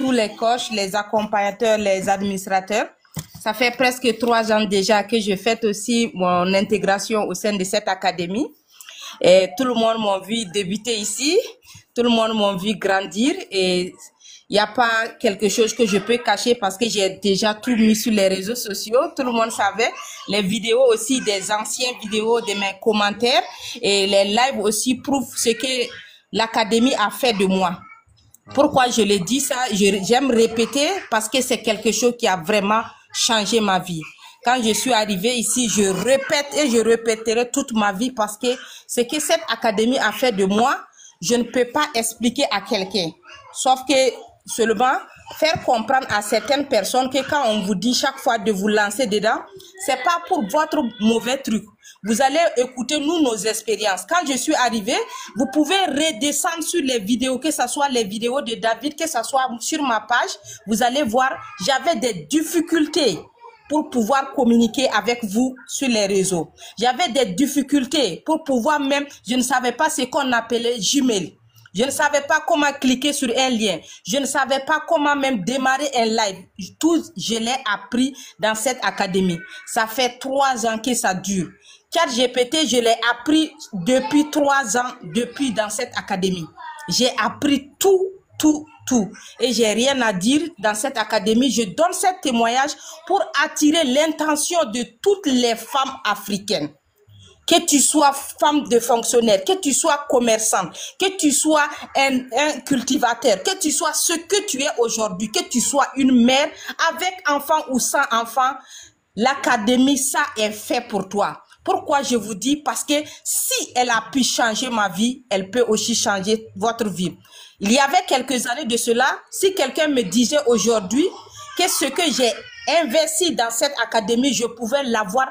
tous les coachs, les accompagnateurs, les administrateurs. Ça fait presque 3 ans déjà que je fais aussi mon intégration au sein de cette académie. Et tout le monde m'a vu débuter ici, tout le monde m'a vu grandir et il n'y a pas quelque chose que je peux cacher parce que j'ai déjà tout mis sur les réseaux sociaux. Tout le monde savait. Les vidéos aussi, des anciennes vidéos de mes commentaires et les lives aussi prouvent ce que l'académie a fait de moi. Pourquoi je le dis ça? J'aime répéter parce que c'est quelque chose qui a vraiment changé ma vie. Quand je suis arrivée ici, je répète et je répéterai toute ma vie parce que ce que cette académie a fait de moi, je ne peux pas expliquer à quelqu'un. Sauf que seulement faire comprendre à certaines personnes que quand on vous dit chaque fois de vous lancer dedans, c'est pas pour votre mauvais truc. Vous allez écouter nous nos expériences. Quand je suis arrivée, vous pouvez redescendre sur les vidéos, que ce soit les vidéos de David, que ce soit sur ma page. Vous allez voir, j'avais des difficultés pour pouvoir communiquer avec vous sur les réseaux. J'avais des difficultés pour pouvoir même, je ne savais pas ce qu'on appelait Gmail. Je ne savais pas comment cliquer sur un lien. Je ne savais pas comment même démarrer un live. Tout, je l'ai appris dans cette académie. Ça fait 3 ans que ça dure. ChatGPT, je l'ai appris depuis 3 ans, depuis dans cette académie. J'ai appris tout. Et j'ai rien à dire dans cette académie. Je donne ce témoignage pour attirer l'intention de toutes les femmes africaines. Que tu sois femme de fonctionnaire, que tu sois commerçante, que tu sois un cultivateur, que tu sois ce que tu es aujourd'hui, que tu sois une mère avec enfant ou sans enfant, l'académie, ça est fait pour toi. Pourquoi je vous dis? Parce que si elle a pu changer ma vie, elle peut aussi changer votre vie. Il y avait quelques années de cela, si quelqu'un me disait aujourd'hui que ce que j'ai investi dans cette académie, je pouvais l'avoir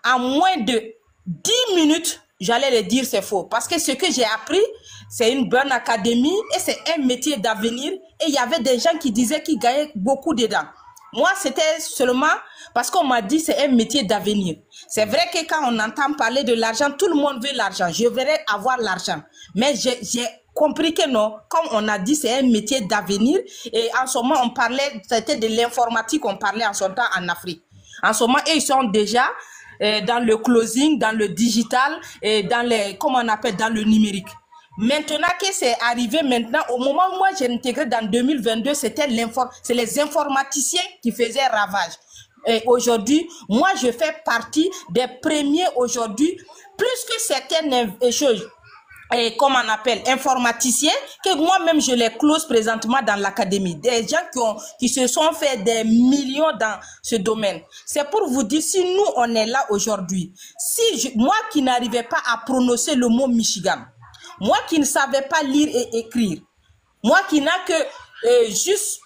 en moins de 10 minutes, j'allais le dire c'est faux. Parce que ce que j'ai appris, c'est une bonne académie et c'est un métier d'avenir. Et il y avait des gens qui disaient qu'ils gagnaient beaucoup dedans. Moi, c'était seulement parce qu'on m'a dit c'est un métier d'avenir. C'est vrai que quand on entend parler de l'argent, tout le monde veut l'argent. Je verrais avoir l'argent. Mais j'ai compris que non, comme on a dit, c'est un métier d'avenir. Et en ce moment, on parlait, c'était de l'informatique, on parlait en son temps en Afrique. En ce moment, ils sont déjà dans le closing, dans le digital, et dans les, comment on appelle, dans le numérique. Maintenant que c'est arrivé maintenant, au moment où moi j'ai intégré dans 2022, c'était les informaticiens qui faisaient ravage. Et aujourd'hui, moi je fais partie des premiers aujourd'hui, plus que certaines choses. Et comme on appelle, informaticiens, que moi-même je les close présentement dans l'académie. Des gens qui se sont fait des millions dans ce domaine. C'est pour vous dire, si nous on est là aujourd'hui, moi qui n'arrivais pas à prononcer le mot Michigan, moi qui ne savais pas lire et écrire, moi qui n'a que juste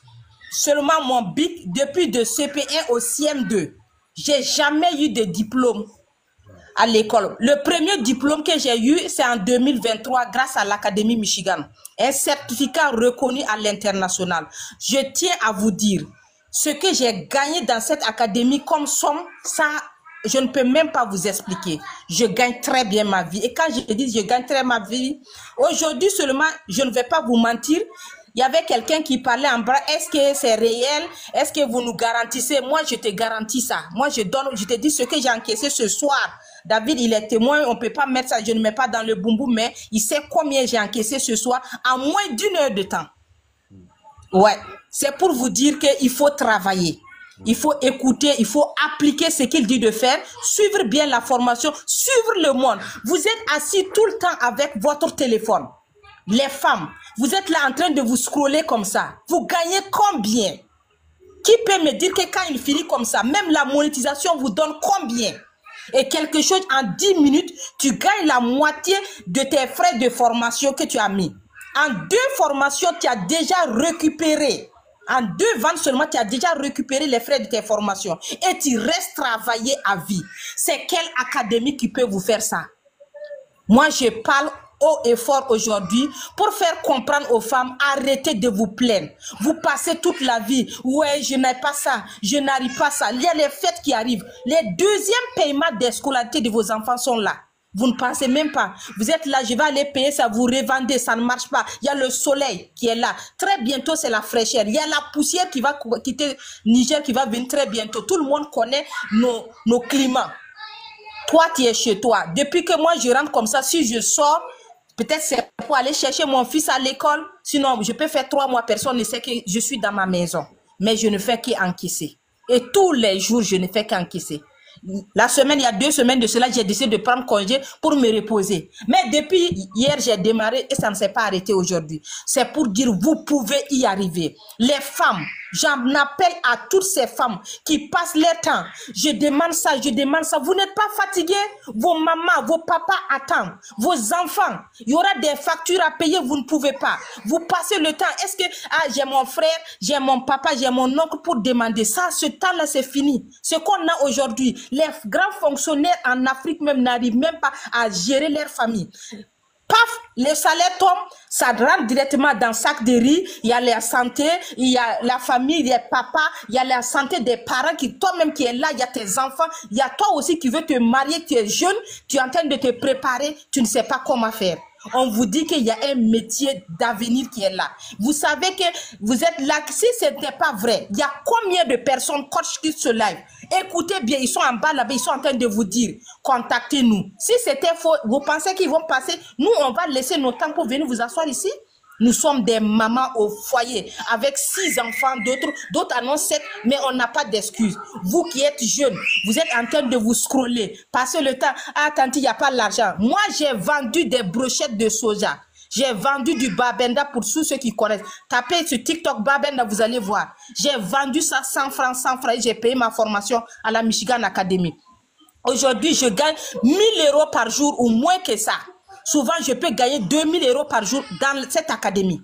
seulement mon BIC depuis de CP1 au CM2, j'ai jamais eu de diplôme à l'école. Le premier diplôme que j'ai eu, c'est en 2023 grâce à l'Académie Michigan. Un certificat reconnu à l'international. Je tiens à vous dire, ce que j'ai gagné dans cette académie comme somme, ça, je ne peux même pas vous expliquer. Je gagne très bien ma vie. Et quand je dis je gagne très ma vie, aujourd'hui seulement, je ne vais pas vous mentir, il y avait quelqu'un qui parlait en bas, est-ce que c'est réel? Est-ce que vous nous garantissez? Moi, je te garantis ça. Moi, je te dis ce que j'ai encaissé ce soir. David, il est témoin, on ne peut pas mettre ça, je ne mets pas dans le boum-boum, mais il sait combien j'ai encaissé ce soir en moins d'1 heure de temps. Ouais, c'est pour vous dire qu'il faut travailler. Il faut écouter, il faut appliquer ce qu'il dit de faire, suivre bien la formation, suivre le monde. Vous êtes assis tout le temps avec votre téléphone. Les femmes, vous êtes là en train de vous scroller comme ça. Vous gagnez combien? Qui peut me dire que quand il finit comme ça, même la monétisation vous donne combien? Et quelque chose en 10 minutes, tu gagnes la moitié de tes frais de formation que tu as mis. En 2 formations, tu as déjà récupéré. En 2 ventes seulement, tu as déjà récupéré les frais de tes formations. Et tu restes travailler à vie. C'est quelle académie qui peut vous faire ça? Moi, je parle haut et fort aujourd'hui pour faire comprendre aux femmes, arrêtez de vous plaindre. Vous passez toute la vie, ouais, je n'ai pas ça, je n'arrive pas ça. Il y a les fêtes qui arrivent. Les deuxièmes paiements des scolarités de vos enfants sont là. Vous ne pensez même pas. Vous êtes là, je vais aller payer ça, vous revendez, ça ne marche pas. Il y a le soleil qui est là. Très bientôt, c'est la fraîcheur. Il y a la poussière qui va quitter Niger, qui va venir très bientôt. Tout le monde connaît nos climats. Toi, tu es chez toi. Depuis que moi, je rentre comme ça, si je sors, peut-être c'est pour aller chercher mon fils à l'école. Sinon, je peux faire 3 mois, personne ne sait que je suis dans ma maison. Mais je ne fais qu'encaisser. Et tous les jours, je ne fais qu'encaisser. La semaine, il y a 2 semaines de cela, j'ai décidé de prendre congé pour me reposer. Mais depuis hier, j'ai démarré et ça ne s'est pas arrêté aujourd'hui. C'est pour dire, vous pouvez y arriver. Les femmes, j'en appelle à toutes ces femmes qui passent leur temps. Je demande ça, je demande ça. Vous n'êtes pas fatigués? Vos mamans, vos papas attendent. Vos enfants, il y aura des factures à payer, vous ne pouvez pas. Vous passez le temps. Est-ce que, j'ai mon frère, j'ai mon papa, j'ai mon oncle pour demander ça? Ce temps-là, c'est fini. Ce qu'on a aujourd'hui, les grands fonctionnaires en Afrique même n'arrivent même pas à gérer leur famille. Paf, le salaire tombe, ça rentre directement dans le sac de riz. Il y a la santé, il y a la famille, il y a papa, il y a la santé des parents, qui toi-même qui es là, il y a tes enfants, il y a toi aussi qui veux te marier, tu es jeune, tu es en train de te préparer, tu ne sais pas comment faire. On vous dit qu'il y a un métier d'avenir qui est là. Vous savez que vous êtes là. Si ce n'était pas vrai, il y a combien de personnes coach qui se live? Écoutez bien, ils sont en bas là-bas, ils sont en train de vous dire, contactez-nous. Si c'était faux, vous pensez qu'ils vont passer? Nous, on va laisser nos temps pour venir vous asseoir ici? Nous sommes des mamans au foyer avec 6 enfants, d'autres en ont 7, mais on n'a pas d'excuses. Vous qui êtes jeunes, vous êtes en train de vous scroller, passez le temps. Ah, tante, il n'y a pas l'argent. Moi, j'ai vendu des brochettes de soja. J'ai vendu du babenda pour tous ceux qui connaissent. Tapez sur TikTok babenda, vous allez voir. J'ai vendu ça 100 francs, 100 francs. J'ai payé ma formation à la Michigan Academy. Aujourd'hui, je gagne 1000 € par jour ou moins que ça. Souvent, je peux gagner 2000 € par jour dans cette académie.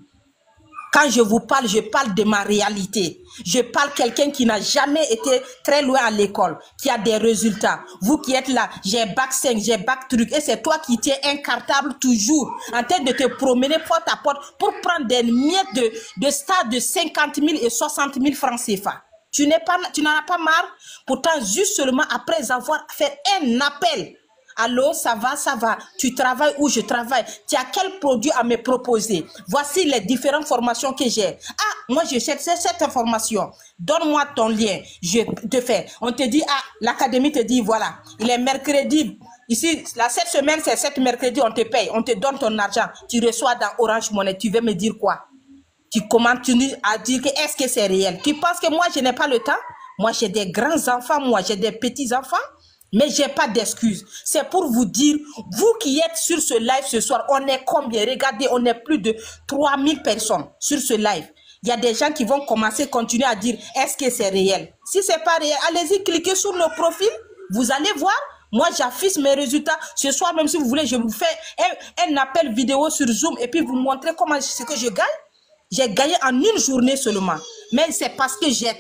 Quand je vous parle, je parle de ma réalité. Je parle quelqu'un qui n'a jamais été très loin à l'école, qui a des résultats. Vous qui êtes là, j'ai bac 5, j'ai bac truc, et c'est toi qui tiens un cartable toujours, en train de te promener porte à porte pour prendre des miettes de stade de 50 000 et 60 000 francs CFA. Tu n'en as pas marre? Pourtant, juste seulement après avoir fait un appel. Allô, ça va, tu travailles où je travaille? Tu as quel produit à me proposer? Voici les différentes formations que j'ai. Ah, moi je cherche cette information. Donne-moi ton lien, je te fais. On te dit, ah, l'académie te dit, voilà, il est mercredi. Ici, cette semaine, c'est 7 mercredi, on te paye, on te donne ton argent. Tu reçois dans Orange Money, tu veux me dire quoi? Tu continues à dire que est-ce que c'est réel? Tu penses que moi, je n'ai pas le temps? Moi, j'ai des grands enfants, moi, j'ai des petits enfants. Mais j'ai pas d'excuses. C'est pour vous dire, vous qui êtes sur ce live ce soir, on est combien? Regardez, on est plus de 3000 personnes sur ce live. Il y a des gens qui vont continuer à dire, est-ce que c'est réel? Si c'est pas réel, allez-y, cliquez sur nos profils. Vous allez voir. Moi, j'affiche mes résultats. Ce soir, même si vous voulez, je vous fais un appel vidéo sur Zoom et puis vous montrer comment ce que je gagne. J'ai gagné en une journée seulement. Mais c'est parce que j'ai